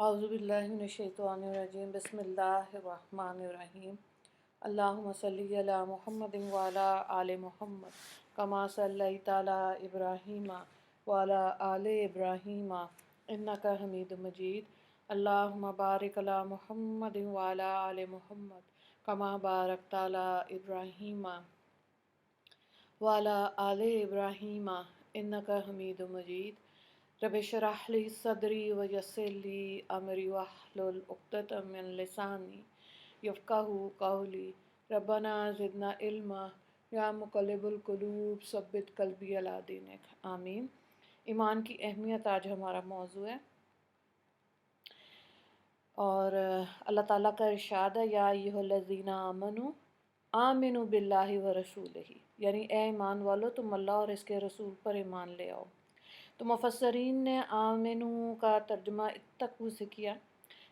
اعوذ باللہ من الشیطان الرجیم بسم اللہ الرحمن الرحیم اللہم صلی علی محمد وعلی آل محمد کما صلیت علی ابراہیم وعلی آل ابراہیم انکا حمید مجید اللہم بارک علی محمد وعلی آل محمد کما بارکت علی ابراہیم وعلی آل ابراہیم انکا حمید مجید رب اشرح لی صدری ویسر لی امری واحلل عقدۃ من لسانی یفقہوا قولی ربنا زدنا علما یا مقلب القلوب ثبت قلبی علی دینک آمین۔ ایمان کی اہمیت آج ہمارا موضوع ہے، اور اللہ تعالیٰ کا ارشاد ہے یا ایھا الذین آمنوا آمنوا باللہ ورسولہ، یعنی اے ایمان والو تم اللہ اور اس کے رسول پر ایمان لے آؤ۔ تو مفسرین نے آمنو کا ترجمہ اتقوا سے کیا۔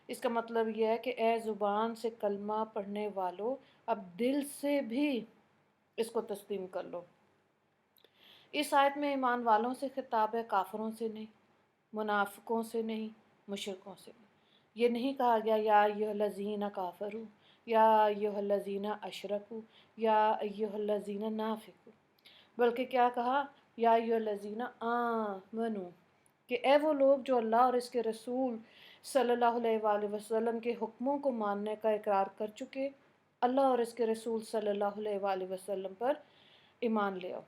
اس کا مطلب یہ ہے کہ اے زبان سے کلمہ پڑھنے والو، اب دل سے بھی اس کو تسلیم کر لو۔ اس آیت میں ایمان والوں سے خطاب ہے، کافروں سے نہیں، منافقوں سے نہیں، مشرکوں سے نہیں۔ یہ نہیں کہا گیا یا ایھا الذین کافروا یا ایھا الذین اشرکوا یا ایھا الذین نافقوا، بلکہ کیا کہا یا ایھا الذین آمنوا، کہ اے وہ لوگ جو اللہ اور اس کے رسول صلی اللہ علیہ وآلہ وسلم کے حکموں کو ماننے کا اقرار کر چکے، اللہ اور اس کے رسول صلی اللہ علیہ وآلہ وسلم پر ایمان لے آؤ۔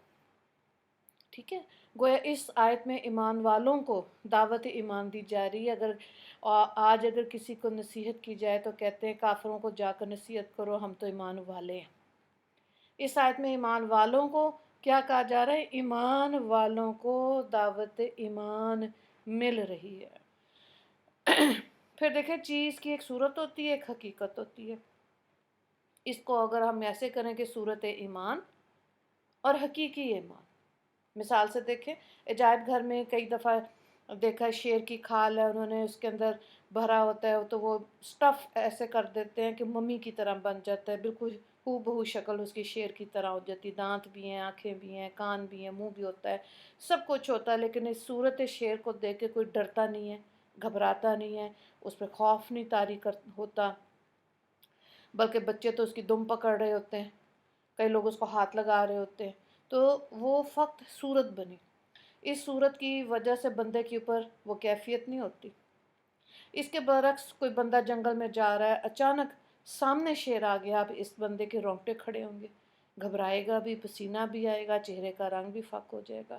ٹھیک ہے، گویا اس آیت میں ایمان والوں کو دعوت ایمان دی جا رہی ہے۔ آج اگر کسی کو نصیحت کی جائے تو کہتے ہیں کافروں کو جا کر نصیحت کرو، ہم تو ایمان والے ہیں۔ اس آیت میں ایمان والوں کو کیا کہا جا رہا ہے؟ ایمان والوں کو دعوت ایمان مل رہی ہے۔ پھر دیکھیں، چیز کی ایک صورت ہوتی ہے، ایک حقیقت ہوتی ہے۔ اس کو اگر ہم ایسے کریں کہ صورت ایمان اور حقیقی ایمان، مثال سے دیکھیں، عجائب گھر میں کئی دفعہ دیکھا ہے شیر کی کھال ہے، انہوں نے اس کے اندر بھرا ہوتا ہے تو وہ سٹف ایسے کر دیتے ہیں کہ ممی کی طرح بن جاتا ہے، بالکل ہو بہو شکل اس کی شیر کی طرح ہو جاتی ہے، دانت بھی ہیں، آنکھیں بھی ہیں، کان بھی ہیں، منہ بھی ہوتا ہے، سب کچھ ہوتا ہے، لیکن اس صورت شیر کو دیکھ کے کوئی ڈرتا نہیں ہے، گھبراتا نہیں ہے، اس پہ خوف نہیں طاری ہوتا، بلکہ بچے تو اس کی دم پکڑ رہے ہوتے ہیں، کئی لوگ اس کو ہاتھ لگا رہے ہوتے ہیں۔ تو وہ فقط صورت بنی، اس صورت کی وجہ سے بندے کے اوپر وہ کیفیت نہیں ہوتی۔ اس کے برعکس کوئی بندہ جنگل میں جا رہا ہے، اچانک سامنے شیر آ گیا، اب اس بندے کے رونگٹے کھڑے ہوں گے، گھبرائے گا بھی، پسینہ بھی آئے گا، چہرے کا رنگ بھی فاق ہو جائے گا۔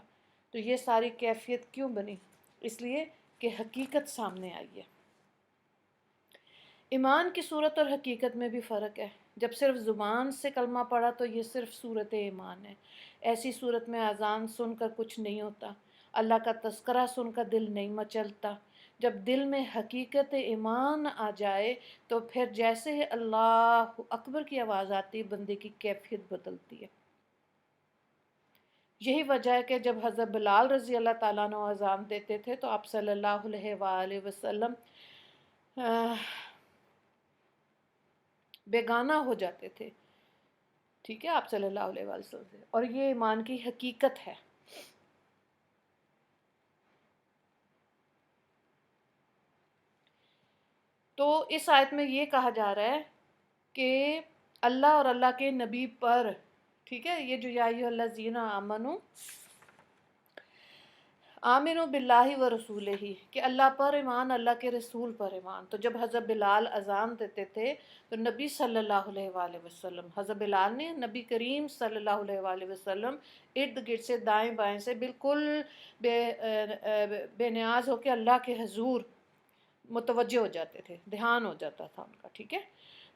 تو یہ ساری کیفیت کیوں بنی؟ اس لیے کہ حقیقت سامنے آئی ہے۔ ایمان کی صورت اور حقیقت میں بھی فرق ہے۔ جب صرف زبان سے کلمہ پڑھا تو یہ صرف صورت ایمان ہے۔ ایسی صورت میں اذان سن کر کچھ نہیں ہوتا، اللہ کا تذکرہ سن کر دل نہیں مچلتا۔ جب دل میں حقیقت ایمان آ جائے تو پھر جیسے ہی اللہ اکبر کی آواز آتی ہے، بندے کی کیفیت بدلتی ہے۔ یہی وجہ ہے کہ جب حضرت بلال رضی اللہ تعالیٰ عنہ اذان دیتے تھے تو آپ صلی اللہ علیہ وآلہ وسلم بیگانہ ہو جاتے تھے۔ ٹھیک ہے، آپ صلی اللہ علیہ وآلہ وسلم سے، اور یہ ایمان کی حقیقت ہے۔ تو اس آیت میں یہ کہا جا رہا ہے کہ اللہ اور اللہ کے نبی پر، ٹھیک ہے، یہ جو یا ایھا الذین آمنوا آمنوا باللہ ورسولہ، کہ اللہ پر ایمان، اللہ کے رسول پر ایمان۔ تو جب حضرت بلال اذان دیتے تھے تو نبی صلی اللہ علیہ وآلہ وسلم، حضرت بلال نے نبی کریم صلی اللہ علیہ وآلہ وسلم ارد گرد سے، دائیں بائیں سے بالکل بے نیاز ہو کے اللہ کے حضور متوجہ ہو جاتے تھے، دھیان ہو جاتا تھا ان کا۔ ٹھیک ہے،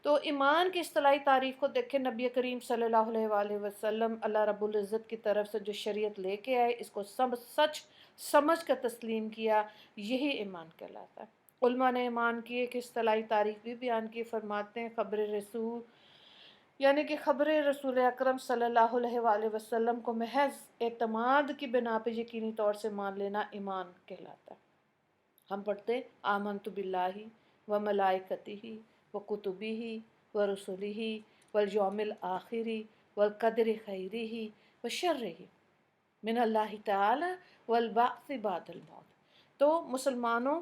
تو ایمان کی اصطلاحی تعریف کو دیکھیں، نبی کریم صلی اللہ علیہ وآلہ وسلم اللہ رب العزت کی طرف سے جو شریعت لے کے آئے، اس کو سب سچ سمجھ کر تسلیم کیا، یہی ایمان کہلاتا ہے۔ علماء نے ایمان کی ایک اصطلاحی تعریف بھی بیان کی، فرماتے ہیں خبر رسول، یعنی کہ خبر رسول اکرم صلی اللہ علیہ وآلہ وسلم کو محض اعتماد کی بنا پہ یقینی طور سے مان لینا ایمان کہلاتا ہے۔ ہم پڑھتے آمنت باللہ و ملائکتہ و کتبہ و رسلہ والیوم الآخر والقدر خیرہ و شرہ من اللہ تعالی والبعث بعد الموت۔ تو مسلمانوں،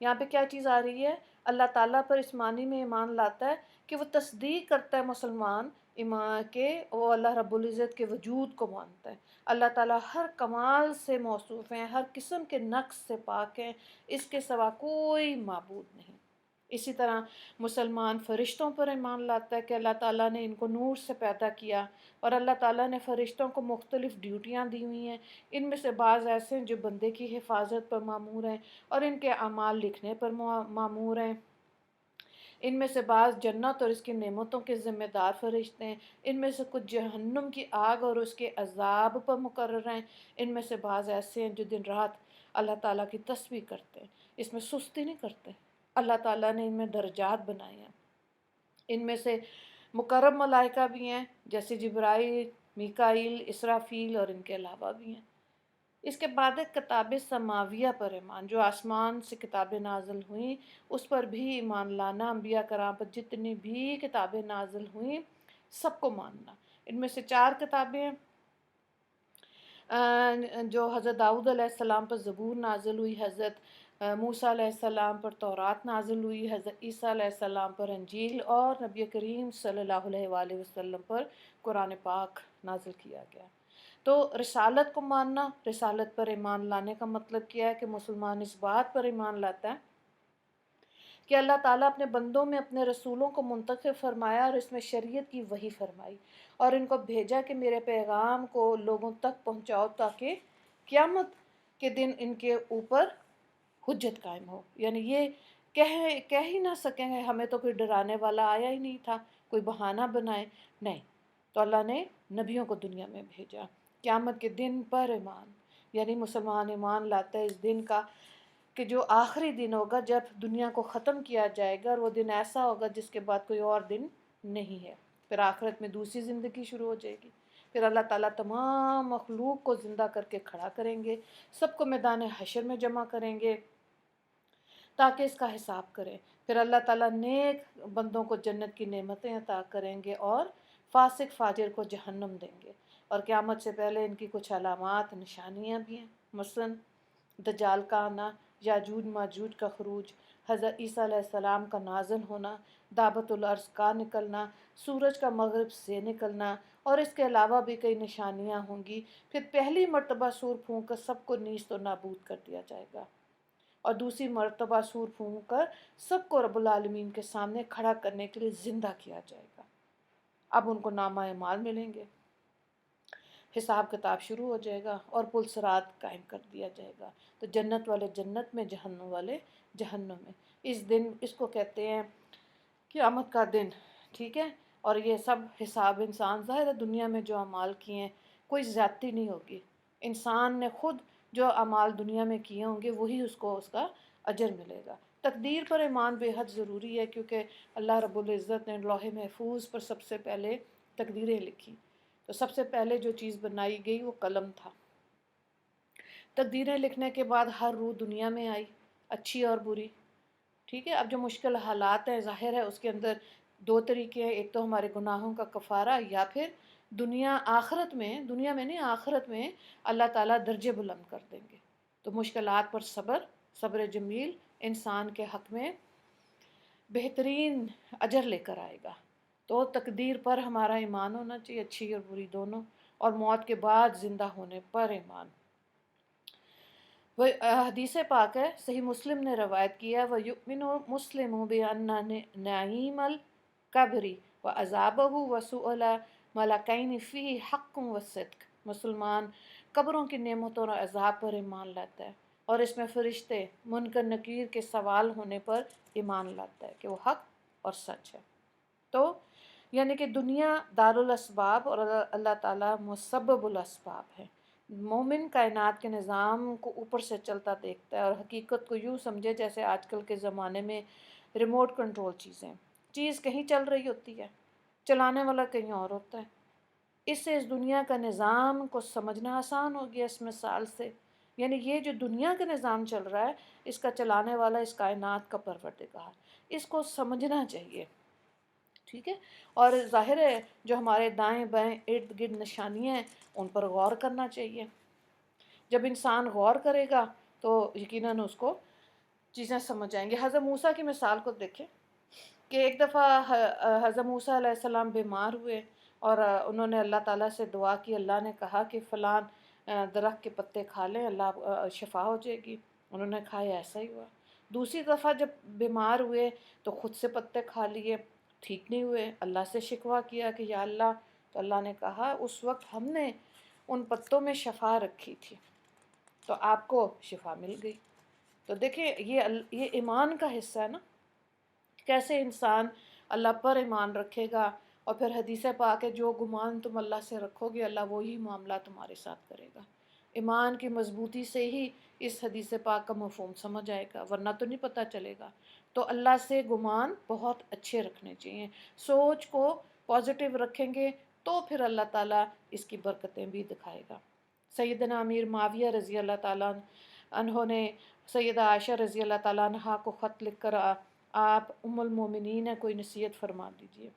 یہاں پہ کیا چیز آ رہی ہے؟ اللہ تعالیٰ پر اس معنی میں ایمان لاتا ہے کہ وہ تصدیق کرتا ہے مسلمان ایمان کے، وہ اللہ رب العزت کے وجود کو مانتا ہے۔ اللہ تعالیٰ ہر کمال سے موصوف ہیں، ہر قسم کے نقص سے پاک ہیں، اس کے سوا کوئی معبود نہیں۔ اسی طرح مسلمان فرشتوں پر ایمان لاتا ہے کہ اللہ تعالیٰ نے ان کو نور سے پیدا کیا، اور اللہ تعالیٰ نے فرشتوں کو مختلف ڈیوٹیاں دی ہوئی ہیں۔ ان میں سے بعض ایسے ہیں جو بندے کی حفاظت پر مامور ہیں اور ان کے اعمال لکھنے پر مامور ہیں۔ ان میں سے بعض جنت اور اس کی نعمتوں کے ذمہ دار فرشتے ہیں۔ ان میں سے کچھ جہنم کی آگ اور اس کے عذاب پر مقرر ہیں۔ ان میں سے بعض ایسے ہیں جو دن رات اللہ تعالیٰ کی تسبیح کرتے ہیں، اس میں سستی نہیں کرتے۔ اللہ تعالیٰ نے ان میں درجات بنائے ہیں۔ ان میں سے مقرب ملائکہ بھی ہیں، جیسے جبرائیل، میکائیل، اسرافیل، اور ان کے علاوہ بھی ہیں۔ اس کے بعد ہے کتاب سماویہ پر ایمان، جو آسمان سے کتابیں نازل ہوئیں اس پر بھی ایمان لانا۔ انبیاء کرام پر جتنی بھی کتابیں نازل ہوئیں سب کو ماننا۔ ان میں سے 4 کتابیں ہیں جو حضرت داؤد علیہ السلام پر زبور نازل ہوئی، حضرت موسیٰ علیہ السلام پر تورات نازل ہوئی، حضرت عیسیٰ علیہ السلام پر انجیل، اور نبی کریم صلی اللہ علیہ وآلہ وسلم پر قرآن پاک نازل کیا گیا۔ تو رسالت کو ماننا، رسالت پر ایمان لانے کا مطلب کیا ہے کہ مسلمان اس بات پر ایمان لاتا ہے کہ اللہ تعالیٰ اپنے بندوں میں اپنے رسولوں کو منتخب فرمایا اور اس میں شریعت کی وحی فرمائی، اور ان کو بھیجا کہ میرے پیغام کو لوگوں تک پہنچاؤ تاکہ قیامت کے دن ان کے اوپر حجت قائم ہو۔ یعنی یہ کہہ ہی نہ سکیں گے ہمیں تو کوئی ڈرانے والا آیا ہی نہیں تھا، کوئی بہانہ بنائے نہیں، تو اللہ نے نبیوں کو دنیا میں بھیجا۔ قیامت کے دن پر ایمان، یعنی مسلمان ایمان لاتا ہے اس دن کا کہ جو آخری دن ہوگا جب دنیا کو ختم کیا جائے گا، اور وہ دن ایسا ہوگا جس کے بعد کوئی اور دن نہیں ہے۔ پھر آخرت میں دوسری زندگی شروع ہو جائے گی، پھر اللہ تعالیٰ تمام مخلوق کو زندہ کر کے کھڑا کریں گے، سب کو میدان حشر میں جمع کریں گے تاکہ اس کا حساب کریں۔ پھر اللہ تعالیٰ نیک بندوں کو جنت کی نعمتیں عطا کریں گے اور فاسق فاجر کو جہنم دیں گے۔ اور قیامت سے پہلے ان کی کچھ علامات نشانیاں بھی ہیں، مثلاً دجال کا آنا، یاجوج ماجوج کا خروج، حضرت عیسیٰ علیہ السلام کا نازل ہونا، دعوت الارض کا نکلنا، سورج کا مغرب سے نکلنا، اور اس کے علاوہ بھی کئی نشانیاں ہوں گی۔ پھر پہلی مرتبہ سور پھونک کر سب کو نیست و نابود کر دیا جائے گا، اور دوسری مرتبہ سور پھونک کر سب کو رب العالمین کے سامنے کھڑا کرنے کے لیے زندہ کیا جائے گا۔ اب ان کو نامہ اعمال ملیں گے، حساب کتاب شروع ہو جائے گا، اور پل صراط قائم کر دیا جائے گا۔ تو جنت والے جنت میں، جہنم والے جہنم میں۔ اس دن، اس کو کہتے ہیں قیامت کا دن، ٹھیک ہے؟ اور یہ سب حساب انسان، ظاہر ہے دنیا میں جو اعمال کیے ہیں کوئی زیادتی نہیں ہوگی، انسان نے خود جو اعمال دنیا میں کیے ہوں گے وہی اس کو اس کا اجر ملے گا۔ تقدیر پر ایمان بے حد ضروری ہے، کیونکہ اللہ رب العزت نے لوح محفوظ پر سب سے پہلے تقدیریں لکھی، تو سب سے پہلے جو چیز بنائی گئی وہ قلم تھا۔ تقدیریں لکھنے کے بعد ہر روح دنیا میں آئی، اچھی اور بری، ٹھیک ہے؟ اب جو مشکل حالات ہیں، ظاہر ہے اس کے اندر 2 طریقے ہیں، ایک تو ہمارے گناہوں کا کفارہ، یا پھر آخرت میں نہیں، آخرت میں اللہ تعالیٰ درجے بلند کر دیں گے۔ تو مشکلات پر صبر جمیل انسان کے حق میں بہترین اجر لے کر آئے گا۔ تو تقدیر پر ہمارا ایمان ہونا چاہیے، اچھی اور بری دونوں، اور موت کے بعد زندہ ہونے پر ایمان۔ وہ حدیث پاک ہے، صحیح مسلم نے روایت کیا، وَيُؤْمِنُ مُسْلِمُ بِأَنَّ نَعِيمَ الْقَبْرِ وَعَذَابَهُ وَسُؤَلَ مَلَكَيْنِ فِيهِ حَقٌّ وَصِدْقٌ۔ مسلمان قبروں کی نعمتوں اور عذاب پر ایمان لاتا ہے، اور اس میں فرشتے منکر نکیر کے سوال ہونے پر ایمان لاتا ہے کہ وہ حق اور سچ ہے۔ تو یعنی کہ دنیا دارالاسباب اور اللہ تعالیٰ مسبب الاسباب ہے۔ مومن کائنات کے نظام کو اوپر سے چلتا دیکھتا ہے، اور حقیقت کو یوں سمجھے جیسے آج کل کے زمانے میں ریموٹ کنٹرول چیز کہیں چل رہی ہوتی ہے، چلانے والا کہیں اور ہوتا ہے۔ اس سے اس دنیا کا نظام کو سمجھنا آسان ہو گیا اس مثال سے۔ یعنی یہ جو دنیا کا نظام چل رہا ہے، اس کا چلانے والا اس کائنات کا پروردگار، اس کو سمجھنا چاہیے، ٹھیک ہے؟ اور ظاہر ہے جو ہمارے دائیں بائیں ارد گرد نشانیاں ہیں ان پر غور کرنا چاہیے۔ جب انسان غور کرے گا تو یقیناً اس کو چیزیں سمجھ آئیں گی۔ حضرت موسیٰ کی مثال کو دیکھیں کہ ایک دفعہ حضرت موسیٰ علیہ السلام بیمار ہوئے اور انہوں نے اللہ تعالیٰ سے دعا کی، اللہ نے کہا کہ فلاں درخت کے پتے کھا لیں، اللہ شفا ہو جائے گی۔ انہوں نے کھایا، ایسا ہی ہوا۔ دوسری دفعہ جب بیمار ہوئے تو خود سے پتے کھا لیے، ٹھیک نہیں ہوئے، اللہ سے شکوہ کیا کہ یا اللہ، تو اللہ نے کہا اس وقت ہم نے ان پتوں میں شفا رکھی تھی تو آپ کو شفا مل گئی۔ تو دیکھیں یہ ایمان کا حصہ ہے نا، کیسے انسان اللہ پر ایمان رکھے گا، اور پھر حدیث پاک ہے جو گمان تم اللہ سے رکھو گے اللہ وہی معاملہ تمہارے ساتھ کرے گا۔ ایمان کی مضبوطی سے ہی اس حدیث پاک کا مفہوم سمجھ آئے گا، ورنہ تو نہیں پتہ چلے گا۔ تو اللہ سے گمان بہت اچھے رکھنے چاہیے، سوچ کو پازیٹیو رکھیں گے تو پھر اللہ تعالیٰ اس کی برکتیں بھی دکھائے گا۔ سیدنا امیر معاویہ رضی اللہ تعالیٰ عنہ نے سیدہ عائشہ رضی اللہ تعالیٰ عنہ کو خط لکھ کر آپ ام المومنین ہیں، کوئی نصیحت فرما دیجئے۔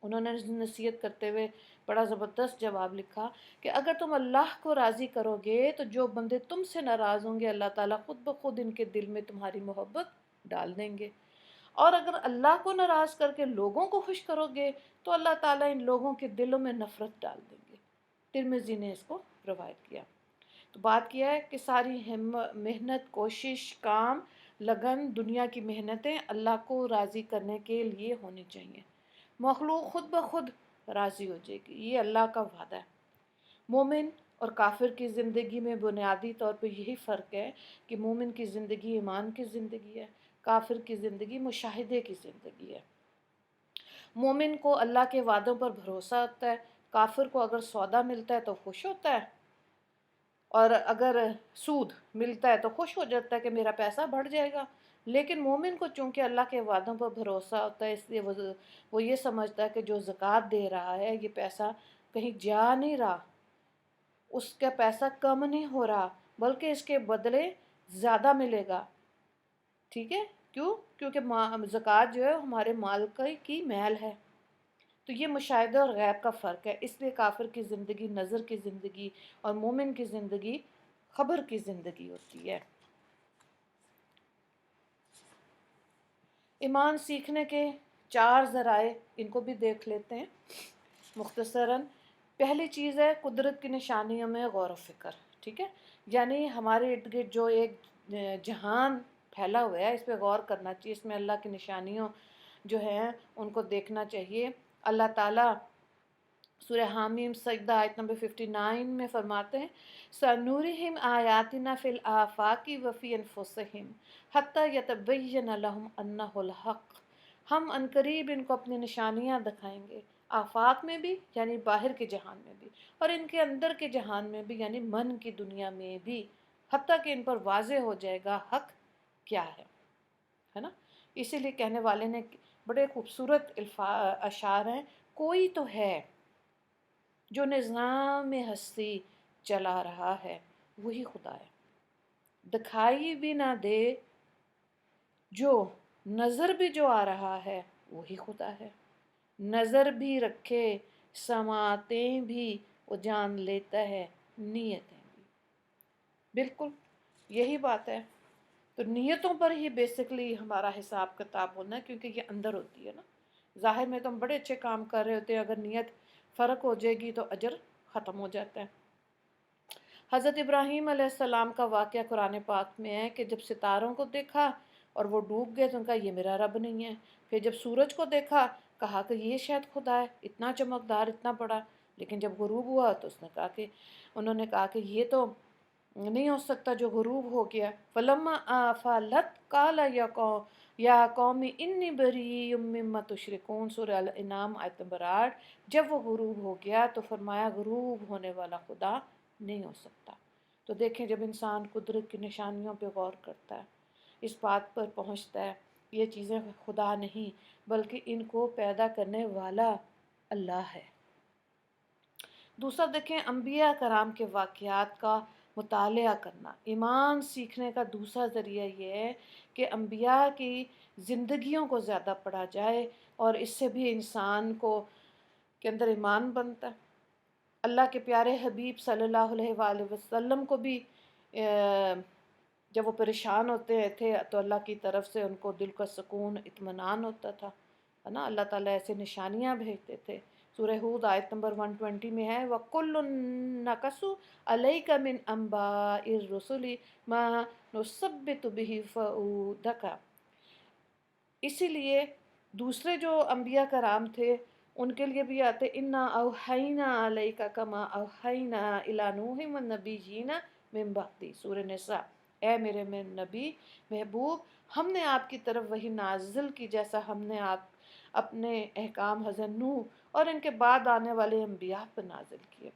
انہوں نے نصیحت کرتے ہوئے بڑا زبردست جواب لکھا کہ اگر تم اللہ کو راضی کرو گے تو جو بندے تم سے ناراض ہوں گے اللہ تعالیٰ خود بخود ان کے دل میں تمہاری محبت ڈال دیں گے، اور اگر اللہ کو ناراض کر کے لوگوں کو خوش کرو گے تو اللہ تعالیٰ ان لوگوں کے دلوں میں نفرت ڈال دیں گے۔ ترمذی نے اس کو روایت کیا۔ تو بات کیا ہے کہ ساری محنت، کوشش، کام، لگن، دنیا کی محنتیں اللہ کو راضی کرنے کے لیے ہونی چاہیے۔ مخلوق خود بخود راضی ہو جائے گی، یہ اللہ کا وعدہ ہے۔ مومن اور کافر کی زندگی میں بنیادی طور پہ یہی فرق ہے کہ مومن کی زندگی ایمان کی زندگی ہے، کافر کی زندگی مشاہدے کی زندگی ہے۔ مومن کو اللہ کے وعدوں پر بھروسہ ہوتا ہے، کافر کو اگر سودا ملتا ہے تو خوش ہوتا ہے، اور اگر سود ملتا ہے تو خوش ہو جاتا ہے کہ میرا پیسہ بڑھ جائے گا۔ لیکن مومن کو چونکہ اللہ کے وعدوں پر بھروسہ ہوتا ہے، اس لیے وہ یہ سمجھتا ہے کہ جو زکوٰۃ دے رہا ہے یہ پیسہ کہیں جا نہیں رہا، اس کا پیسہ کم نہیں ہو رہا، بلکہ اس کے بدلے زیادہ ملے گا۔ ٹھیک ہے؟ کیونکہ زکوٰۃ جو ہے ہمارے مال کی میل ہے۔ تو یہ مشاہدہ اور غیب کا فرق ہے، اس لیے کافر کی زندگی نظر کی زندگی اور مومن کی زندگی خبر کی زندگی ہوتی ہے۔ ایمان سیکھنے کے 4 ذرائع، ان کو بھی دیکھ لیتے ہیں مختصراً۔ پہلی چیز ہے قدرت کی نشانیوں میں غور و فکر، ٹھیک ہے؟ یعنی ہمارے ارد گرد جو ایک جہان پھیلا ہوا ہے اس پہ غور کرنا چاہیے، اس میں اللہ کی نشانیوں جو ہیں ان کو دیکھنا چاہیے۔ اللہ تعالیٰ سورہ حامیم سجدہ آیت نمبر 59 میں فرماتے ہیں سَنُورِهِمْ آیَاتِنَا فِی الْآفَاقِ وَفِی أَنفُسِہِمْ حَتَّى يَتَبَيَّنَ لَهُمْ أَنَّهُ الْحَقُّ۔ ہم عنقریب ان کو اپنی نشانیاں دکھائیں گے، آفاق میں بھی یعنی باہر کے جہان میں بھی، اور ان کے اندر کے جہان میں بھی یعنی من کی دنیا میں بھی، حتیٰ کہ ان پر واضح ہو جائے گا حق کیا ہے نا؟ اسی لیے کہنے والے نے بڑے خوبصورت اشعار ہیں، کوئی تو ہے جو نظام ہستی چلا رہا ہے، وہی خدا ہے، دکھائی بھی نہ دے جو نظر بھی جو آ رہا ہے وہی خدا ہے، نظر بھی رکھے سماعتیں بھی وہ جان لیتا ہے نیتیں بھی۔ بالکل یہی بات ہے۔ تو نیتوں پر ہی بیسکلی ہمارا حساب کتاب ہونا ہے، کیونکہ یہ اندر ہوتی ہے نا۔ ظاہر میں تو ہم بڑے اچھے کام کر رہے ہوتے ہیں، اگر نیت فرق ہو جائے گی تو اجر ختم ہو جاتا ہے۔ حضرت ابراہیم علیہ السلام کا واقعہ قرآن پاک میں ہے کہ جب ستاروں کو دیکھا اور وہ ڈوب گئے تو ان کا یہ میرا رب نہیں ہے۔ پھر جب سورج کو دیکھا کہا کہ یہ شاید خدا ہے، اتنا چمکدار، اتنا بڑا، لیکن جب غروب ہوا تو انہوں نے کہا کہ یہ تو نہیں ہو سکتا جو غروب ہو گیا۔ فلما آفلت قال یا قوم انی بریء مما تشرکون، سورہ الانعام آیت نمبر 8۔ جب وہ غروب ہو گیا تو فرمایا غروب ہونے والا خدا نہیں ہو سکتا۔ تو دیکھیں جب انسان قدرت کی نشانیوں پہ غور کرتا ہے، اس بات پر پہنچتا ہے یہ چیزیں خدا نہیں بلکہ ان کو پیدا کرنے والا اللہ ہے۔ دوسرا دیکھیں انبیاء کرام کے واقعات کا مطالعہ کرنا۔ ایمان سیکھنے کا دوسرا ذریعہ یہ ہے کہ انبیاء کی زندگیوں کو زیادہ پڑھا جائے، اور اس سے بھی انسان کے اندر ایمان بنتا ہے۔ اللہ کے پیارے حبیب صلی اللہ علیہ وآلہ وسلم کو بھی جب وہ پریشان ہوتے تھے تو اللہ کی طرف سے ان کو دل کا سکون اطمینان ہوتا تھا، ہے نا. اللہ تعالیٰ ایسے نشانیاں بھیجتے تھے. سورہ ہود آیت نمبر 120 میں ہے وَكُلٌّ نَقَصُ عَلَيْكَ مِنْ أَنْبَاءِ الرُّسُلِ مَا نُثَبِّتُ بِهِ فُؤَادَكَ. اسی لیے دوسرے جو انبیاء کرام تھے ان کے لیے بھی آتے اِنَّا أَوْحَيْنَا عَلَيْكَ كَمَا أَوْحَيْنَا إِلَى نُوحٍ وَالنَّبِيِّينَ مِن بَعْدِهِ. سورہ نساء. اے میرے میں نبی محبوب، ہم نے آپ کی طرف وہی نازل کی جیسا ہم نے آپ اپنے احکام حضرت نوح اور ان کے بعد آنے والے انبیاء پر نازل کیے.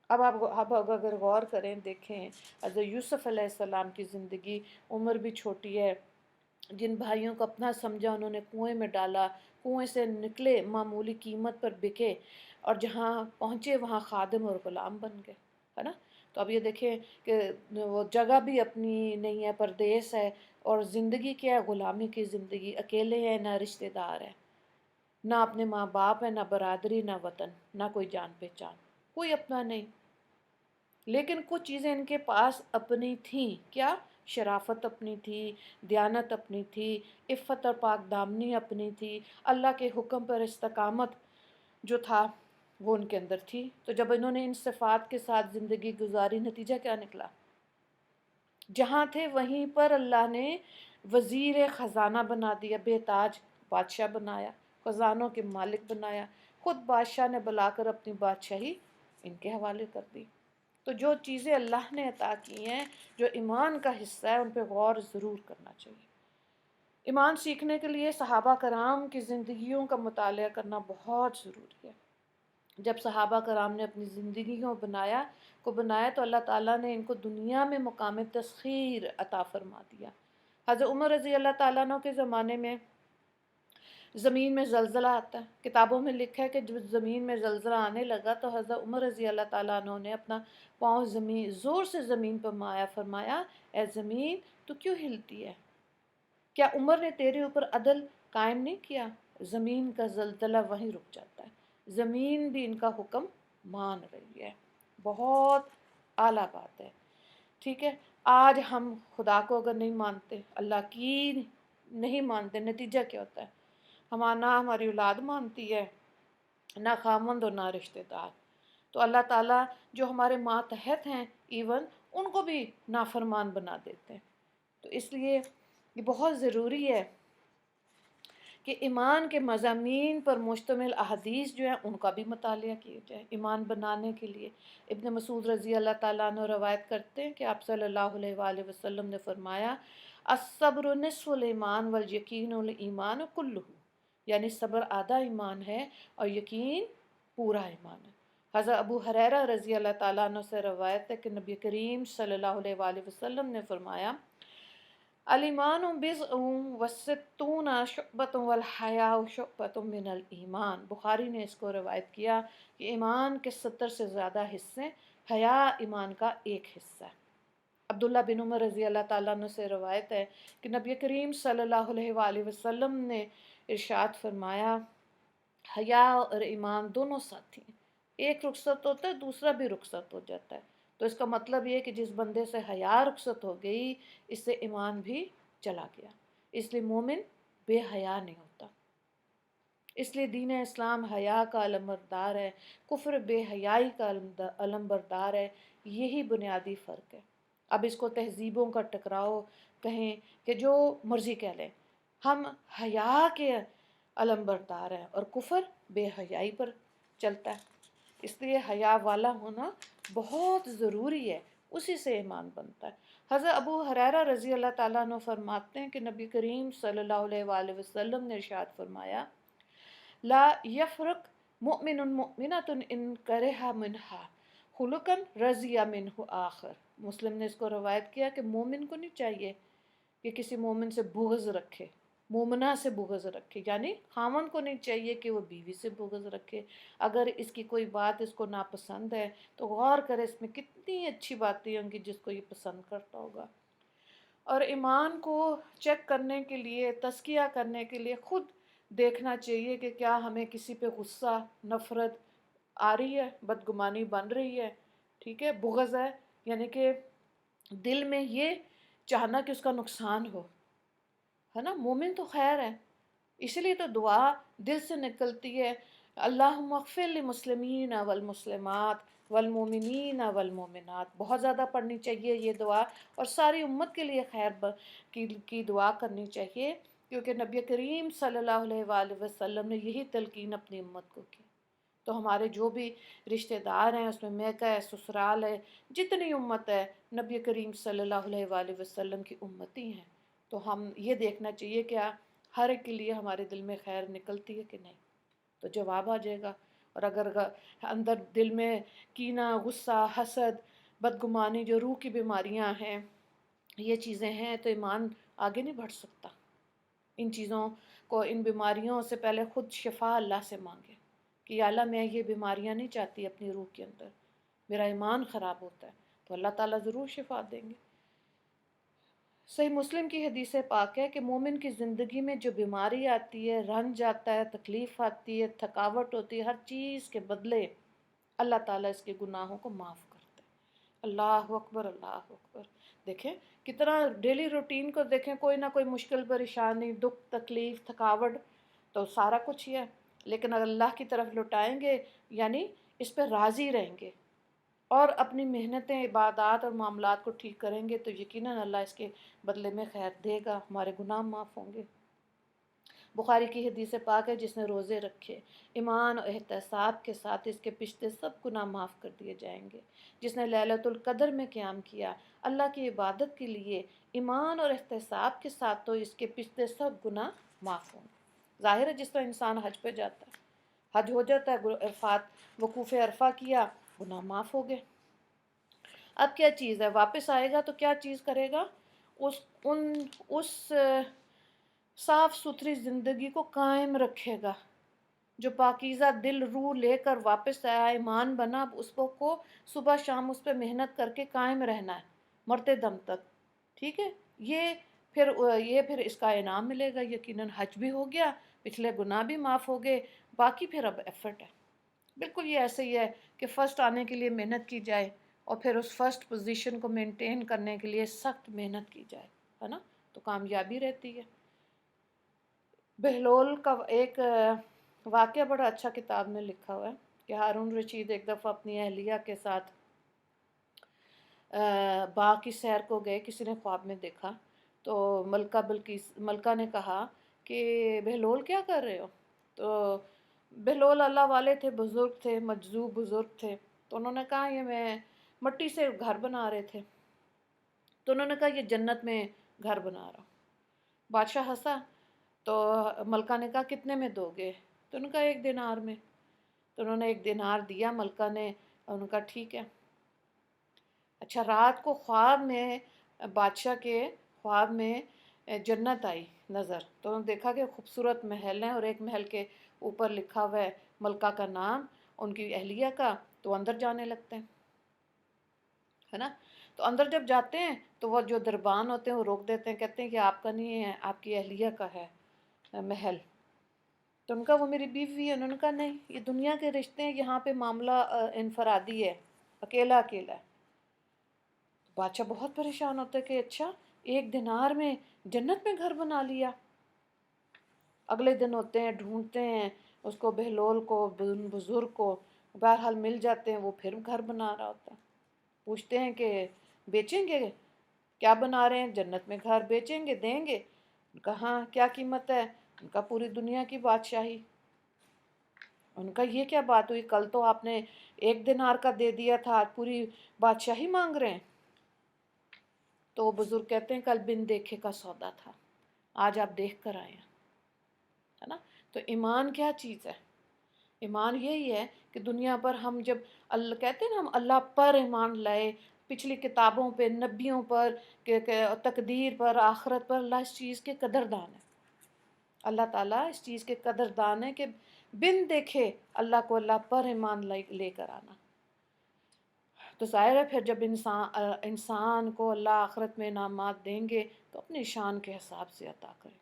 اب اگر غور کریں دیکھیں حضرت یوسف علیہ السلام کی زندگی، عمر بھی چھوٹی ہے، جن بھائیوں کو اپنا سمجھا انہوں نے کنویں میں ڈالا، کنویں سے نکلے معمولی قیمت پر بکے اور جہاں پہنچے وہاں خادم اور غلام بن گئے، ہے نا. تو اب یہ دیکھیں کہ وہ جگہ بھی اپنی نہیں ہے، پردیس ہے، اور زندگی کیا ہے؟ غلامی کی زندگی. اکیلے ہیں، نہ رشتہ دار ہے، نہ اپنے ماں باپ ہے، نہ برادری، نہ وطن، نہ کوئی جان پہچان، کوئی اپنا نہیں. لیکن کچھ چیزیں ان کے پاس اپنی تھیں. کیا؟ شرافت اپنی تھی، دیانت اپنی تھی، عفت اور پاک دامنی اپنی تھی، اللہ کے حکم پر استقامت جو تھا وہ ان کے اندر تھی. تو جب انہوں نے ان صفات کے ساتھ زندگی گزاری، نتیجہ کیا نکلا؟ جہاں تھے وہیں پر اللہ نے وزیر خزانہ بنا دیا، بے تاج بادشاہ بنایا، خزانوں کے مالک بنایا. خود بادشاہ نے بلا کر اپنی بادشاہی ان کے حوالے کر دی. تو جو چیزیں اللہ نے عطا کی ہیں، جو ایمان کا حصہ ہے، ان پہ غور ضرور کرنا چاہیے. ایمان سیکھنے کے لیے صحابہ کرام کی زندگیوں کا مطالعہ کرنا بہت ضروری ہے. جب صحابہ کرام نے اپنی زندگیوں کو بنایا تو اللہ تعالیٰ نے ان کو دنیا میں مقام تسخیر عطا فرما دیا. حضرت عمر رضی اللہ تعالیٰ عنہ کے زمانے میں زمین میں زلزلہ آتا ہے. کتابوں میں لکھا ہے کہ جب زمین میں زلزلہ آنے لگا تو حضرت عمر رضی اللہ تعالیٰ عنہ نے اپنا پاؤں زور سے زمین پر مایا، فرمایا اے زمین تو کیوں ہلتی ہے؟ کیا عمر نے تیرے اوپر عدل قائم نہیں کیا؟ زمین کا زلزلہ وہیں رک جاتا ہے. زمین بھی ان کا حکم مان رہی ہے. بہت اعلیٰ بات ہے. ٹھیک ہے. آج ہم خدا کو اگر نہیں مانتے، اللہ کی نہیں مانتے، نتیجہ کیا ہوتا ہے؟ نہ ہماری اولاد مانتی ہے، نہ خامند اور نہ رشتہ دار. تو اللہ تعالیٰ جو ہمارے ماتحت ہیں ایون ان کو بھی نافرمان بنا دیتے ہیں. تو اس لیے یہ بہت ضروری ہے کہ ایمان کے مضامین پر مشتمل احادیث جو ہیں ان کا بھی مطالعہ کیا جائے ایمان بنانے کے لیے. ابن مسعود رضی اللہ تعالیٰ عنہ روایت کرتے ہیں کہ آپ صلی اللہ علیہ وآلہ وسلم نے فرمایا الصبر نصف الایمان والیقین الایمان کلہ، یعنی صبر آدھا ایمان ہے اور یقین پورا ایمان ہے. حضرت ابو ہریرہ رضی اللہ تعالیٰ عنہ سے روایت ہے کہ نبی کریم صلی اللہ علیہ وآلہ وسلم نے فرمایا الایمان بضع وستون شعبۃ والحیاء شعبۃ من الایمان. بخاری نے اس کو روایت کیا کہ ایمان کے 70 سے زیادہ حصے، حیا ایمان کا ایک حصہ ہے. عبداللہ بن عمر رضی اللہ تعالیٰ عنہ سے روایت ہے کہ نبی کریم صلی اللہ علیہ وآلہ وسلم نے ارشاد فرمایا حیا اور ایمان دونوں ساتھی ہیں، ایک رخصت ہوتا ہے دوسرا بھی رخصت ہو جاتا ہے. تو اس کا مطلب یہ کہ جس بندے سے حیا رخصت ہو گئی اس سے ایمان بھی چلا گیا. اس لیے مومن بے حیا نہیں ہوتا. اس لیے دین اسلام حیا کا علمبردار ہے، کفر بے حیائی کا علمبردار ہے. یہی بنیادی فرق ہے. اب اس کو تہذیبوں کا ٹکراؤ کہیں کہ جو مرضی کہہ لیں، ہم حیا کے علمبردار ہیں اور کفر بے حیائی پر چلتا ہے. اس لیے حیا والا ہونا بہت ضروری ہے، اسی سے ایمان بنتا ہے. حضرت ابو ہریرہ رضی اللہ تعالیٰ عنہ فرماتے ہیں کہ نبی کریم صلی اللہ علیہ وآلہ وسلم نے ارشاد فرمایا لا یفرق مؤمن مؤمنۃ ان کرہ منہا خلقا رضی منہ آخر. مسلم نے اس کو روایت کیا کہ مومن کو نہیں چاہیے کہ کسی مومن سے بغض رکھے، مومنہ سے بغض رکھے، یعنی خامن کو نہیں چاہیے کہ وہ بیوی سے بغض رکھے. اگر اس کی کوئی بات اس کو ناپسند ہے تو غور کرے اس میں کتنی اچھی باتیں ہوں گی جس کو یہ پسند کرتا ہوگا. اور ایمان کو چیک کرنے کے لیے، تزکیہ کرنے کے لیے خود دیکھنا چاہیے کہ کیا ہمیں کسی پہ غصہ، نفرت آ رہی ہے، بدگمانی بن رہی ہے. ٹھیک ہے. بغض ہے یعنی کہ دل میں یہ چاہنا کہ اس کا نقصان ہو، ہے نا؟ مومن تو خیر ہے، اسی لیے تو دعا دل سے نکلتی ہے، اللہم اغفر للمسلمین والمسلمات والمومنین والمومنات، بہت زیادہ پڑھنی چاہیے یہ دعا، اور ساری امت کے لیے خیر کی دعا کرنی چاہیے، کیونکہ نبی کریم صلی اللہ علیہ وآلہ وسلم نے یہی تلقین اپنی امت کو کی۔ تو ہمارے جو بھی رشتہ دار ہیں، اس میں میکہ ہے، سسرال ہے، جتنی امت ہے، نبی کریم صلی اللہ علیہ وآلہ وسلم کی امتی ہیں، تو ہم یہ دیکھنا چاہیے کہ ہر ایک کے لیے ہمارے دل میں خیر نکلتی ہے کہ نہیں، تو جواب آ جائے گا۔ اور اگر اندر دل میں کینہ، غصہ، حسد، بدگمانی، جو روح کی بیماریاں ہیں، یہ چیزیں ہیں، تو ایمان آگے نہیں بڑھ سکتا۔ ان چیزوں کو، ان بیماریوں سے پہلے خود شفا اللہ سے مانگے کہ یا اللہ میں یہ بیماریاں نہیں چاہتی اپنی روح کے اندر، میرا ایمان خراب ہوتا ہے، تو اللہ تعالیٰ ضرور شفا دیں گے۔ صحیح مسلم کی حدیث پاک ہے کہ مومن کی زندگی میں جو بیماری آتی ہے، رنج آتا ہے، تکلیف آتی ہے، تھکاوٹ ہوتی ہے، ہر چیز کے بدلے اللہ تعالیٰ اس کے گناہوں کو معاف کرتا ہے۔ اللہ اکبر، اللہ اکبر۔ دیکھیں کتنا ڈیلی روٹین کو دیکھیں، کوئی نہ کوئی مشکل، پریشانی، دکھ، تکلیف، تھکاوٹ، تو سارا کچھ ہی ہے، لیکن اگر اللہ کی طرف لوٹائیں گے، یعنی اس پہ راضی رہیں گے اور اپنی محنتیں، عبادات اور معاملات کو ٹھیک کریں گے، تو یقیناً اللہ اس کے بدلے میں خیر دے گا، ہمارے گناہ معاف ہوں گے۔ بخاری کی حدیث پاک ہے، جس نے روزے رکھے ایمان اور احتساب کے ساتھ، اس کے پچھلے سب گناہ معاف کر دیے جائیں گے۔ جس نے لیلۃ القدر میں قیام کیا اللہ کی عبادت کے لیے ایمان اور احتساب کے ساتھ، تو اس کے پچھلے سب گناہ معاف ہوں گے۔ ظاہر ہے جس طرح انسان حج پہ جاتا ہے، حج ہو جاتا ہے، عرفات، وقوف عرفہ کیا، گناہ معاف ہو گئے۔ اب کیا چیز ہے، واپس آئے گا تو کیا چیز کرے گا؟ اس صاف ستھری زندگی کو قائم رکھے گا، جو پاکیزہ دل روح لے کر واپس آیا، ایمان بنا، اس کو صبح شام اس پہ محنت کر کے قائم رہنا ہے مرتے دم تک، ٹھیک ہے؟ یہ پھر اس کا انعام ملے گا، یقیناً حج بھی ہو گیا، پچھلے گناہ بھی معاف ہو گئے، باقی پھر اب ایفرٹ ہے۔ بالکل یہ ایسے ہی ہے کہ فرسٹ آنے کے لیے محنت کی جائے، اور پھر اس فرسٹ پوزیشن کو مینٹین کرنے کے لیے سخت محنت کی جائے، ہے نا؟ تو کامیابی رہتی ہے۔ بہلول کا ایک واقعہ بڑا اچھا کتاب میں لکھا ہوا ہے کہ ہارون رشید ایک دفعہ اپنی اہلیہ کے ساتھ باغ کی سیر کو گئے، کسی نے خواب میں دیکھا، تو ملکہ نے کہا کہ بہلول کیا کر رہے ہو؟ تو بہلول اللہ والے تھے، بزرگ تھے، مجذوب بزرگ تھے، تو انہوں نے کہا یہ میں مٹی سے گھر بنا رہے تھے۔ تو انہوں نے کہا یہ جنت میں گھر بنا رہا ہوں۔ بادشاہ ہنسا، تو ملکہ نے کہا کتنے میں دو گے؟ تو انہوں نے کہا 1 دینار میں۔ تو انہوں نے 1 دینار دیا ملکہ نے، اور انہوں نے کہا ٹھیک ہے۔ اچھا، رات کو خواب میں، بادشاہ کے خواب میں جنت آئی نظر، تو انہوں نے دیکھا کہ خوبصورت محل ہیں، اور ایک محل کے اوپر لکھا ہوا ہے ملکہ کا نام، ان کی اہلیہ کا، تو اندر جانے لگتے ہیں، ہے نا؟ تو اندر جب جاتے ہیں تو وہ جو دربان ہوتے ہیں وہ روک دیتے ہیں، کہتے ہیں کہ آپ کا نہیں ہے، آپ کی اہلیہ کا ہے محل۔ تو ان کا وہ میری بیوی ہے، انہوں نے کہا نہیں، یہ دنیا کے رشتے ہیں، یہاں پہ معاملہ انفرادی ہے، اکیلا اکیلا ہے۔ بادشاہ بہت پریشان ہوتا ہے کہ اچھا 1 دینار میں جنت میں گھر بنا لیا۔ اگلے دن ہوتے ہیں، ڈھونڈتے ہیں اس کو، بہلول کو، بزرگ کو، بہرحال مل جاتے ہیں، وہ پھر گھر بنا رہا ہوتا ہے۔ پوچھتے ہیں کہ بیچیں گے؟ کیا بنا رہے ہیں؟ جنت میں گھر، بیچیں گے، دیں گے؟ ان کا ہاں، کیا قیمت ہے؟ ان کا پوری دنیا کی بادشاہی۔ ان کا یہ کیا بات ہوئی، کل تو آپ نے 1 دینار کا دے دیا تھا، آج پوری بادشاہی مانگ رہے ہیں؟ تو وہ بزرگ کہتے ہیں کل بن دیکھے کا سودا تھا، آج آپ دیکھ کر آئے ہیں، ہے نا؟ تو ایمان کیا چیز ہے؟ ایمان یہی ہے کہ دنیا پر ہم جب اللہ کہتے ہیں نا، ہم اللہ پر ایمان لائے، پچھلی کتابوں پہ، نبیوں پر، تقدیر پر، آخرت پر، اللہ اس چیز کے قدردان ہے۔ اللہ تعالیٰ اس چیز کے قدردان ہے کہ بن دیکھے اللہ کو، اللہ پر ایمان لے کر آنا۔ تو ظاہر ہے پھر جب انسان کو اللہ آخرت میں انعامات دیں گے تو اپنی شان کے حساب سے عطا کریں گے۔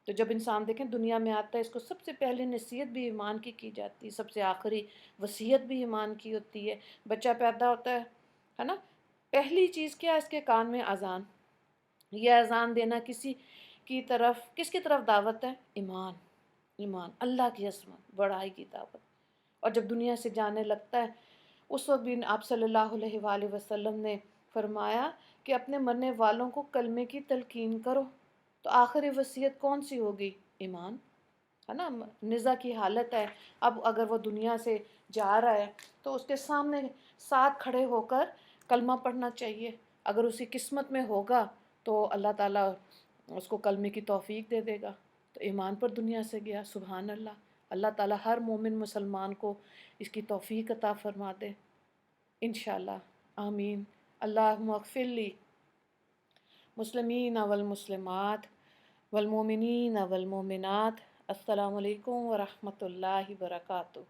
تو جب انسان دیکھیں دنیا میں آتا ہے، اس کو سب سے پہلے نصیحت بھی ایمان کی جاتی ہے، سب سے آخری وصیت بھی ایمان کی ہوتی ہے۔ بچہ پیدا ہوتا ہے نا، پہلی چیز کیا، اس کے کان میں اذان. یہ اذان دینا کس کی طرف دعوت ہے؟ ایمان. ایمان، اللہ کی عظمت بڑائی کی دعوت. اور جب دنیا سے جانے لگتا ہے اس وقت بھی آپ صلی اللہ علیہ وآلہ وسلم نے فرمایا کہ اپنے مرنے والوں کو کلمے کی تلقین کرو. تو آخری وصیت کون سی ہوگی؟ ایمان، ہے نا. نزا کی حالت ہے، اب اگر وہ دنیا سے جا رہا ہے تو اس کے سامنے ساتھ کھڑے ہو کر کلمہ پڑھنا چاہیے. اگر اسی قسمت میں ہوگا تو اللہ تعالیٰ اس کو کلمے کی توفیق دے دے گا. تو ایمان پر دنیا سے گیا. سبحان اللہ. اللہ تعالیٰ ہر مومن مسلمان کو اس کی توفیق عطا فرما دے انشاءاللہ. آمین. اللہم اغفر لی مسلمین والمسلمات والمومنین والمومنات. السلام علیکم ورحمۃ اللہ وبرکاتہ.